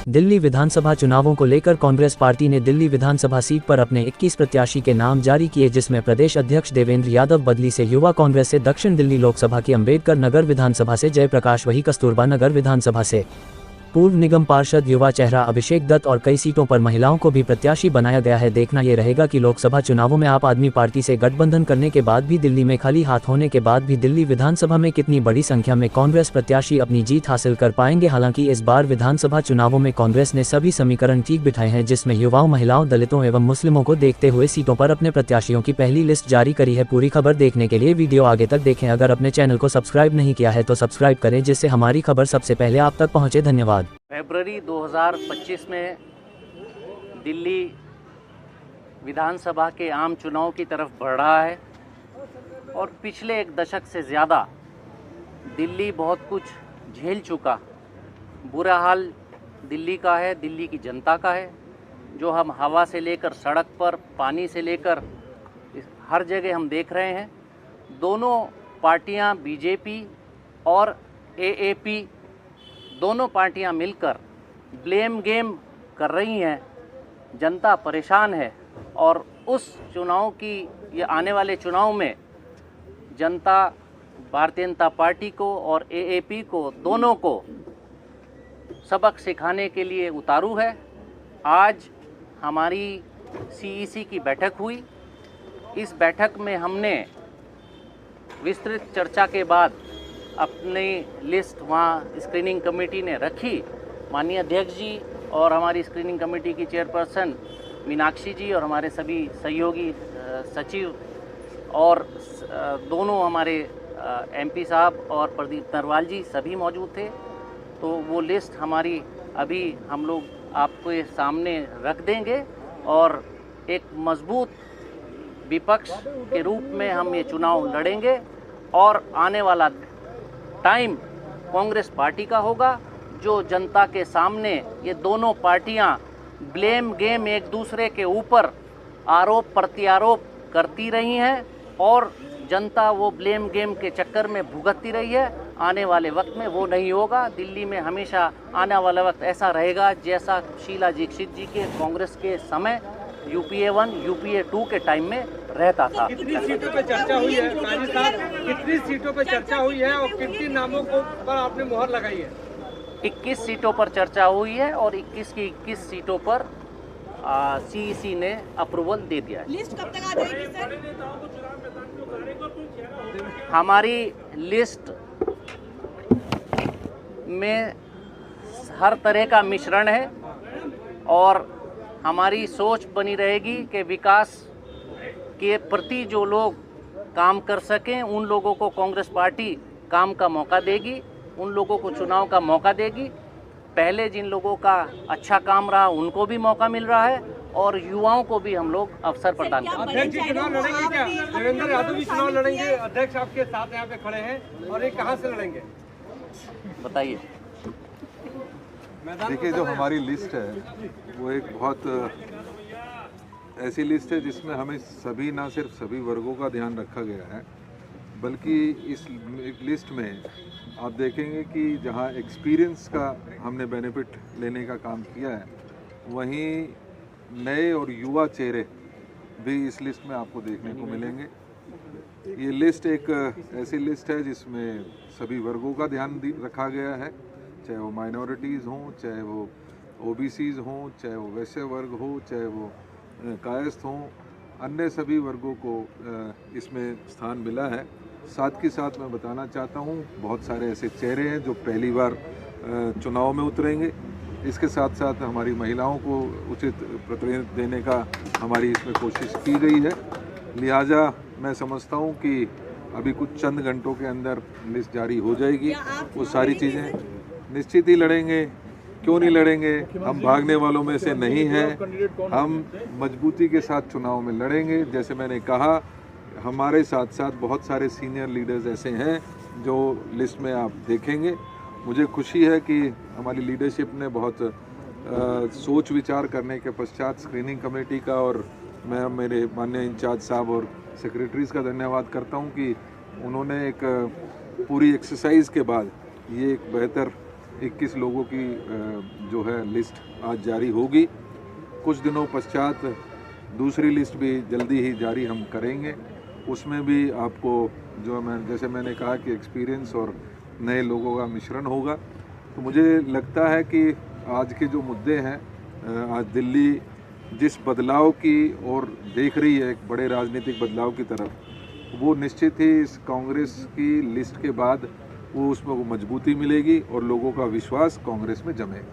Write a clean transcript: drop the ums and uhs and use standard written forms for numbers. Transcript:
दिल्ली विधानसभा चुनावों को लेकर कांग्रेस पार्टी ने दिल्ली विधानसभा सीट पर अपने 21 प्रत्याशी के नाम जारी किए, जिसमें प्रदेश अध्यक्ष देवेंद्र यादव बदली से युवा कांग्रेस से, दक्षिण दिल्ली लोकसभा की अंबेडकर नगर विधानसभा से जयप्रकाश वही कस्तूरबा नगर विधानसभा से पूर्व निगम पार्षद युवा चेहरा अभिषेक दत्त और कई सीटों पर महिलाओं को भी प्रत्याशी बनाया गया है। देखना ये रहेगा कि लोकसभा चुनावों में आप आदमी पार्टी से गठबंधन करने के बाद भी दिल्ली में खाली हाथ होने के बाद भी दिल्ली विधानसभा में कितनी बड़ी संख्या में कांग्रेस प्रत्याशी अपनी जीत हासिल कर पाएंगे। हालांकि इस बार विधानसभा चुनावों में कांग्रेस ने सभी समीकरण ठीक बिठाए हैं, जिसमें युवाओं, महिलाओं, दलितों एवं मुस्लिमों को देखते हुए सीटों पर अपने प्रत्याशियों की पहली लिस्ट जारी करी है। पूरी खबर देखने के लिए वीडियो आगे तक देखें। अगर अपने चैनल को सब्सक्राइब नहीं किया है तो सब्सक्राइब करें, जिससे हमारी खबर सबसे पहले आप तक पहुंचे। धन्यवाद। फरवरी 2025 में दिल्ली विधानसभा के आम चुनाव की तरफ बढ़ रहा है और पिछले एक दशक से ज़्यादा दिल्ली बहुत कुछ झेल चुका। बुरा हाल दिल्ली का है, दिल्ली की जनता का है, जो हम हवा से लेकर सड़क पर, पानी से लेकर हर जगह हम देख रहे हैं। दोनों पार्टियां, बीजेपी और एएपी, दोनों पार्टियां मिलकर ब्लेम गेम कर रही हैं। जनता परेशान है और उस चुनाव की, ये आने वाले चुनाव में जनता भारतीय जनता पार्टी को और एएपी को, दोनों को सबक सिखाने के लिए उतारू है। आज हमारी सीईसी की बैठक हुई। इस बैठक में हमने विस्तृत चर्चा के बाद अपनी लिस्ट वहाँ स्क्रीनिंग कमेटी ने रखी। माननीय अध्यक्ष जी और हमारी स्क्रीनिंग कमेटी की चेयरपर्सन मीनाक्षी जी और हमारे सभी सहयोगी सचिव और दोनों हमारे एमपी साहब और प्रदीप नरवाल जी सभी मौजूद थे। तो वो लिस्ट हमारी अभी हम लोग आपके सामने रख देंगे और एक मजबूत विपक्ष के रूप में हम ये चुनाव लड़ेंगे और आने वाला टाइम कांग्रेस पार्टी का होगा, जो जनता के सामने ये दोनों पार्टियां ब्लेम गेम एक दूसरे के ऊपर आरोप प्रत्यारोप करती रही हैं और जनता वो ब्लेम गेम के चक्कर में भुगतती रही है। आने वाले वक्त में वो नहीं होगा। दिल्ली में हमेशा आने वाला वक्त ऐसा रहेगा जैसा शीला दीक्षित जी के कांग्रेस के समय यूपीए 1, यूपीए 2 के टाइम में रहता था। कितनी सीटों पे चर्चा हुई है काजी साहब, कितनी सीटों पे चर्चा हुई है और कितनी नामों को पर आपने मोहर लगाई है? 21 सीटों पर चर्चा हुई है और 21 की 21 सीटों पर सीईसी ने अप्रूवल दे दिया है। लिस्ट कब तक आ जाएगी सर? हमारी लिस्ट में हर तरह का मिश्रण है और हमारी सोच बनी रहेगी कि विकास के प्रति जो लोग काम कर सकें उन लोगों को कांग्रेस पार्टी काम का मौका देगी, उन लोगों को चुनाव का मौका देगी। पहले जिन लोगों का अच्छा काम रहा उनको भी मौका मिल रहा है और युवाओं को भी हम लोग अवसर प्रदान करेंगे। अध्यक्ष जी चुनाव लड़ेंगे क्या? देवेंद्र यादव जी चुनाव लड़ेंगे? अध्यक्ष आपके साथ यहाँ पे खड़े हैं और ये कहाँ से लड़ेंगे बताइए। देखिए, जो हमारी लिस्ट है वो एक बहुत ऐसी लिस्ट है जिसमें हमें सभी, ना सिर्फ सभी वर्गों का ध्यान रखा गया है, बल्कि इस लिस्ट में आप देखेंगे कि जहां एक्सपीरियंस का हमने बेनिफिट लेने का काम किया है, वहीं नए और युवा चेहरे भी इस लिस्ट में आपको देखने को मिलेंगे। ये लिस्ट एक ऐसी लिस्ट है जिसमें सभी वर्गों का ध्यान रखा गया है, चाहे वो माइनॉरिटीज़ हों, चाहे वो ओबीसीज़ हों, चाहे वो वैश्य वर्ग हो, चाहे वो कायस्थ हों, अन्य सभी वर्गों को इसमें स्थान मिला है। साथ के साथ मैं बताना चाहता हूँ, बहुत सारे ऐसे चेहरे हैं जो पहली बार चुनाव में उतरेंगे। इसके साथ साथ हमारी महिलाओं को उचित प्रतिनिधित्व देने का हमारी इसमें कोशिश की गई है। लिहाजा मैं समझता हूँ कि अभी कुछ चंद घंटों के अंदर लिस्ट जारी हो जाएगी। वो सारी चीज़ें निश्चित ही लड़ेंगे। क्यों नहीं लड़ेंगे? हम भागने वालों में से नहीं हैं। हम मजबूती के साथ चुनाव में लड़ेंगे। जैसे मैंने कहा, हमारे साथ साथ बहुत सारे सीनियर लीडर्स ऐसे हैं जो लिस्ट में आप देखेंगे। मुझे खुशी है कि हमारी लीडरशिप ने बहुत सोच विचार करने के पश्चात स्क्रीनिंग कमेटी का और मैं मेरे माननीय इंचार्ज साहब और सेक्रेटरीज़ का धन्यवाद करता हूं कि उन्होंने एक पूरी एक्सरसाइज के बाद ये एक बेहतर 21 लोगों की जो है लिस्ट आज जारी होगी। कुछ दिनों पश्चात दूसरी लिस्ट भी जल्दी ही जारी हम करेंगे। उसमें भी आपको जैसे मैंने कहा कि एक्सपीरियंस और नए लोगों का मिश्रण होगा। तो मुझे लगता है कि आज के जो मुद्दे हैं, आज दिल्ली जिस बदलाव की ओर देख रही है, एक बड़े राजनीतिक बदलाव की तरफ, वो निश्चित ही इस कांग्रेस की लिस्ट के बाद वो उसमें वो मजबूती मिलेगी और लोगों का विश्वास कांग्रेस में जमेगा।